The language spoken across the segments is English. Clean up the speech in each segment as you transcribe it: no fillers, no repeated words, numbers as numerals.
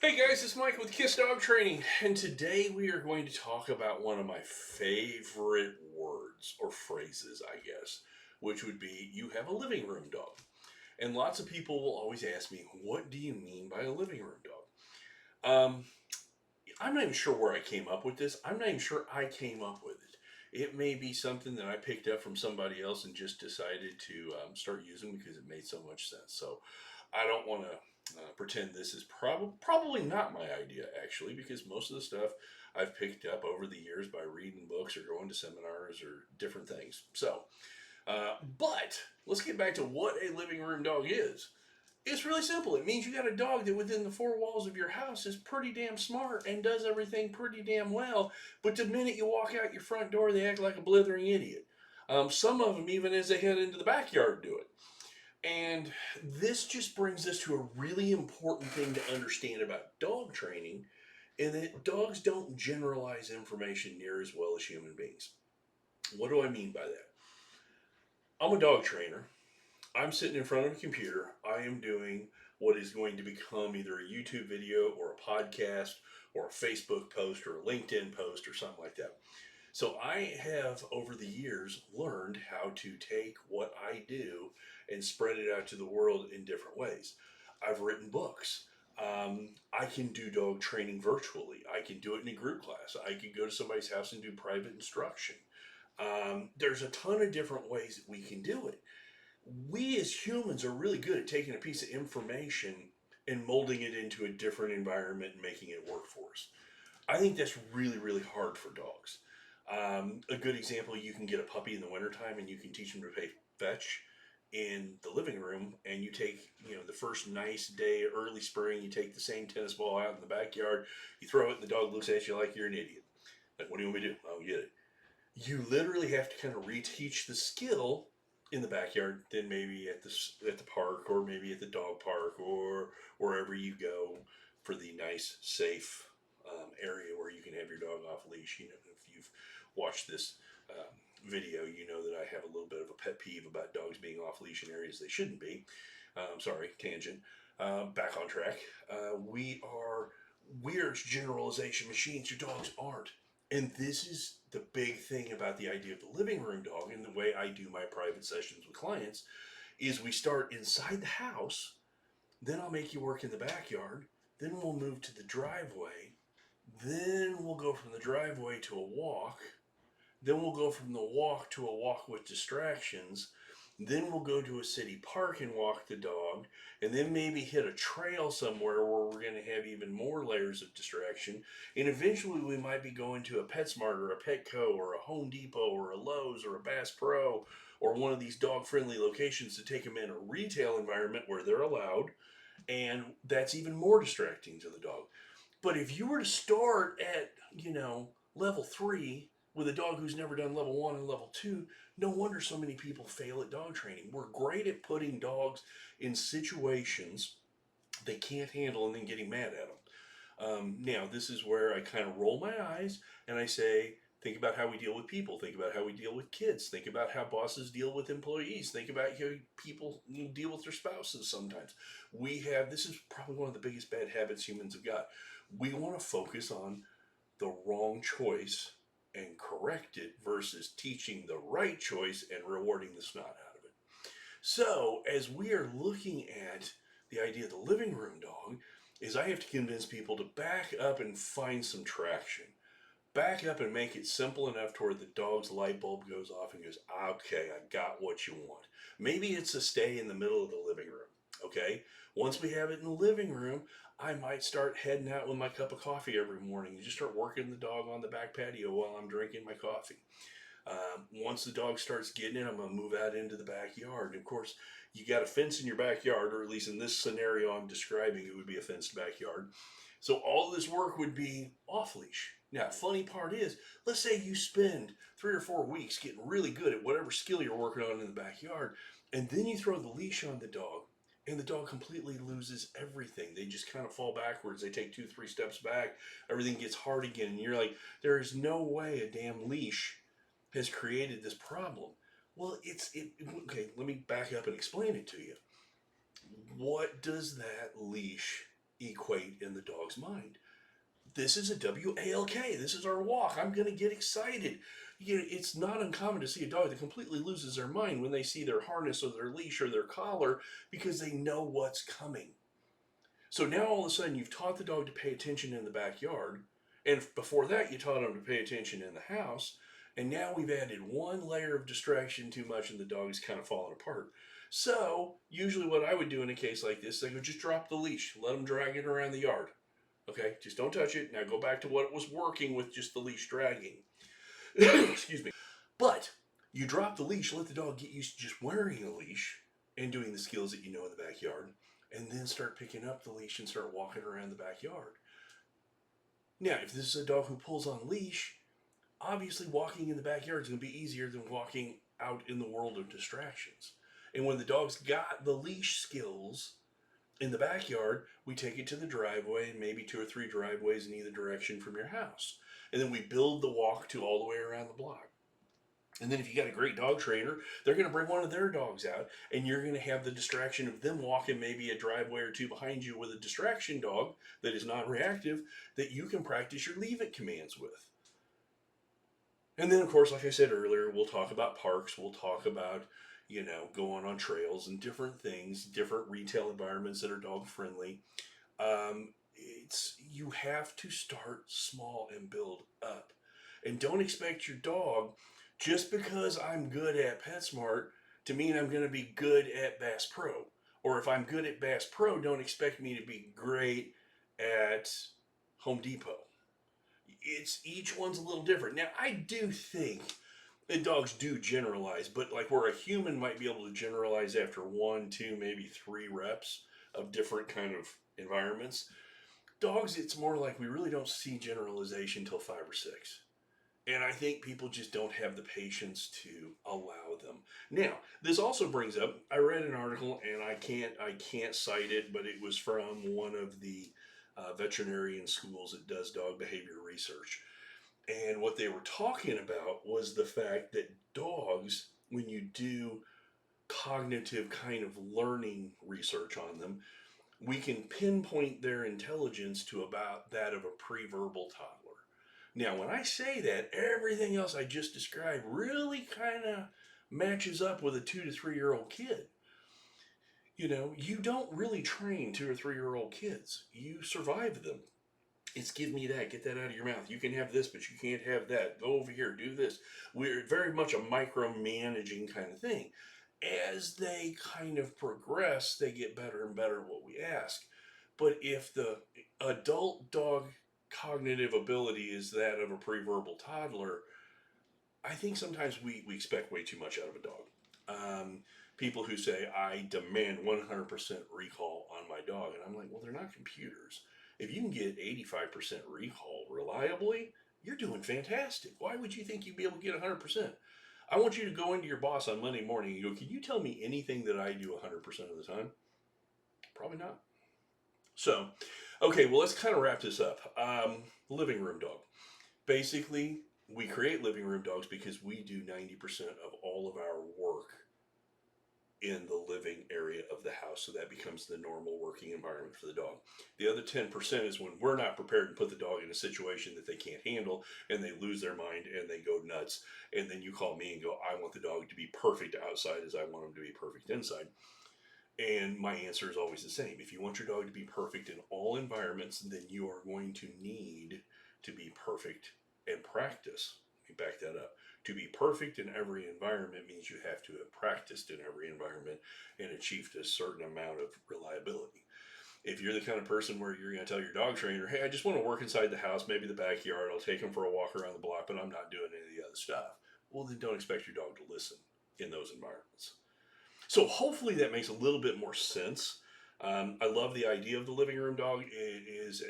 Hey guys, it's Michael with K.I.S. Dog Training, and today we are going to talk about one of my favorite words or phrases, I guess, which would be you have a living room dog. And lots of people will always ask me, what do you mean by a living room dog? I'm not even sure where I came up with this. I'm not even sure I came up with it. It may be something that I picked up from somebody else and just decided to start using because it made so much sense. So I don't want to pretend this is probably not my idea actually, because most of the stuff I've picked up over the years by reading books or going to seminars or different things. But let's get back to what a living room dog is. It's really simple. It means you got a dog that within the four walls of your house is pretty damn smart and does everything pretty damn well. But the minute you walk out your front door, they act like a blithering idiot. Some of them, even as they head into the backyard, do it. And this just brings us to a really important thing to understand about dog training, in that dogs don't generalize information near as well as human beings. What do I mean by that? I'm a dog trainer. I'm sitting in front of a computer. I am doing what is going to become either a YouTube video or a podcast or a Facebook post or a LinkedIn post or something like that. So I have over the years learned how to take what I do and spread it out to the world in different ways. I've written books. I can do dog training virtually. I can do it in a group class. I can go to somebody's house and do private instruction. There's a ton of different ways that we can do it. We as humans are really good at taking a piece of information and molding it into a different environment and making it work for us. I think that's really, really hard for dogs. A good example, you can get a puppy in the wintertime and you can teach them to play fetch in the living room, and you take, the first nice day, early spring, you take the same tennis ball out in the backyard, you throw it, and the dog looks at you like you're an idiot. Like, what do you want me to do? I don't get it. You literally have to kind of reteach the skill in the backyard, then maybe at the park, or maybe at the dog park, or wherever you go for the nice, safe area where you can have your dog off leash. If you've watched this video, you know that I have a little bit of a pet peeve about dogs being off leash in areas they shouldn't be. Sorry, tangent. Back on track. We are generalization machines. Your dogs aren't. And this is the big thing about the idea of the living room dog, and the way I do my private sessions with clients is we start inside the house, then I'll make you work in the backyard, then we'll move to the driveway, then we'll go from the driveway to a walk, then we'll go from the walk to a walk with distractions. Then we'll go to a city park and walk the dog. And then maybe hit a trail somewhere where we're going to have even more layers of distraction. And eventually we might be going to a PetSmart or a Petco or a Home Depot or a Lowe's or a Bass Pro or one of these dog friendly locations to take them in a retail environment where they're allowed. And that's even more distracting to the dog. But if you were to start at, level three with a dog who's never done level one and level two, no wonder so many people fail at dog training. We're great at putting dogs in situations they can't handle and then getting mad at them. Now, this is where I kind of roll my eyes and I say, think about how we deal with people. Think about how we deal with kids. Think about how bosses deal with employees. Think about how people deal with their spouses sometimes. This is probably one of the biggest bad habits humans have got. We want to focus on the wrong choice and correct it versus teaching the right choice and rewarding the snot out of it. So, as we are looking at the idea of the living room dog, is I have to convince people to back up and find some traction. Back up and make it simple enough to where the dog's light bulb goes off and goes, okay, I got what you want. Maybe it's a stay in the middle of the living room. Okay. Once we have it in the living room, I might start heading out with my cup of coffee every morning and just start working the dog on the back patio while I'm drinking my coffee. Once the dog starts getting it, I'm going to move out into the backyard. And of course, you got a fence in your backyard, or at least in this scenario I'm describing, it would be a fenced backyard. So all this work would be off leash. Now, funny part is, let's say you spend 3 or 4 weeks getting really good at whatever skill you're working on in the backyard, and then you throw the leash on the dog, and the dog completely loses everything. They just kind of fall backwards. They take 2, 3 steps back. Everything gets hard again. And you're like, there is no way a damn leash has created this problem. Well, okay, let me back up and explain it to you. What does that leash equate in the dog's mind. This is a walk. This is our walk. I'm going to get excited. It's not uncommon to see a dog that completely loses their mind when they see their harness or their leash or their collar because they know what's coming. So now all of a sudden you've taught the dog to pay attention in the backyard, and before that you taught him to pay attention in the house, and now we've added one layer of distraction too much and the dog is kind of falling apart. So usually what I would do in a case like this, I would just drop the leash, let him drag it around the yard. Okay, just don't touch it. Now go back to what was working with just the leash dragging. Excuse me. But you drop the leash, let the dog get used to just wearing a leash and doing the skills that you know in the backyard, and then start picking up the leash and start walking around the backyard. Now, if this is a dog who pulls on leash, obviously walking in the backyard is going to be easier than walking out in the world of distractions. And when the dog's got the leash skills in the backyard, we take it to the driveway, and maybe 2 or 3 driveways in either direction from your house. And then we build the walk to all the way around the block. And then if you got a great dog trainer, they're going to bring one of their dogs out, and you're going to have the distraction of them walking maybe a driveway or 2 behind you with a distraction dog that is non-reactive that you can practice your leave it commands with. And then, of course, like I said earlier, we'll talk about parks. We'll talk about, going on trails and different things, different retail environments that are dog friendly. You have to start small and build up. And don't expect your dog, just because I'm good at PetSmart, to mean I'm going to be good at Bass Pro. Or if I'm good at Bass Pro, don't expect me to be great at Home Depot. Each one's a little different. Now, I do think that dogs do generalize, but like where a human might be able to generalize after 1, 2, maybe 3 reps of different kind of environments, dogs, it's more like we really don't see generalization till 5 or 6. And I think people just don't have the patience to allow them. Now, this also brings up, I read an article, and I can't cite it, but it was from one of the veterinarian schools that does dog behavior research. And what they were talking about was the fact that dogs, when you do cognitive kind of learning research on them, we can pinpoint their intelligence to about that of a pre-verbal toddler. Now, when I say that, everything else I just described really kind of matches up with a 2 to 3-year-old kid. You don't really train 2 or 3-year-old kids. You survive them. It's give me that, get that out of your mouth. You can have this, but you can't have that. Go over here, do this. We're very much a micromanaging kind of thing. As they kind of progress, they get better and better at what we ask. But if the adult dog cognitive ability is that of a pre-verbal toddler, I think sometimes we expect way too much out of a dog. People who say, I demand 100% recall on my dog. And I'm like, well, they're not computers. If you can get 85% recall reliably, you're doing fantastic. Why would you think you'd be able to get 100%? I want you to go into your boss on Monday morning and go, can you tell me anything that I do 100% of the time? Probably not. So, okay, well, let's kind of wrap this up. Living room dog. Basically, we create living room dogs because we do 90% of all of our work in the living area of the house. So that becomes the normal working environment for the dog. The other 10% is when we're not prepared to put the dog in a situation that they can't handle and they lose their mind and they go nuts. And then you call me and go, I want the dog to be perfect outside as I want him to be perfect inside. And my answer is always the same. If you want your dog to be perfect in all environments, then you are going to need to be perfect and practice. Let me back that up. To be perfect in every environment means you have to have practiced in every environment and achieved a certain amount of reliability. If you're the kind of person where you're going to tell your dog trainer, hey, I just want to work inside the house, maybe the backyard, I'll take him for a walk around the block, but I'm not doing any of the other stuff. Well, then don't expect your dog to listen in those environments. So hopefully that makes a little bit more sense. I love the idea of the living room dog. It's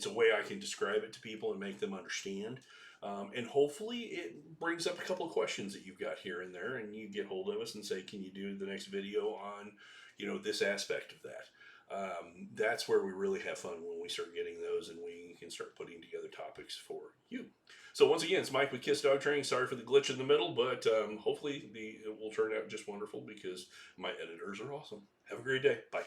a way I can describe it to people and make them understand. And hopefully it brings up a couple of questions that you've got here and there, and you get hold of us and say, can you do the next video on, this aspect of that? That's where we really have fun, when we start getting those and we can start putting together topics for you. So once again, it's Mike with K.I.S.S Dog Training. Sorry for the glitch in the middle, but hopefully it will turn out just wonderful because my editors are awesome. Have a great day. Bye.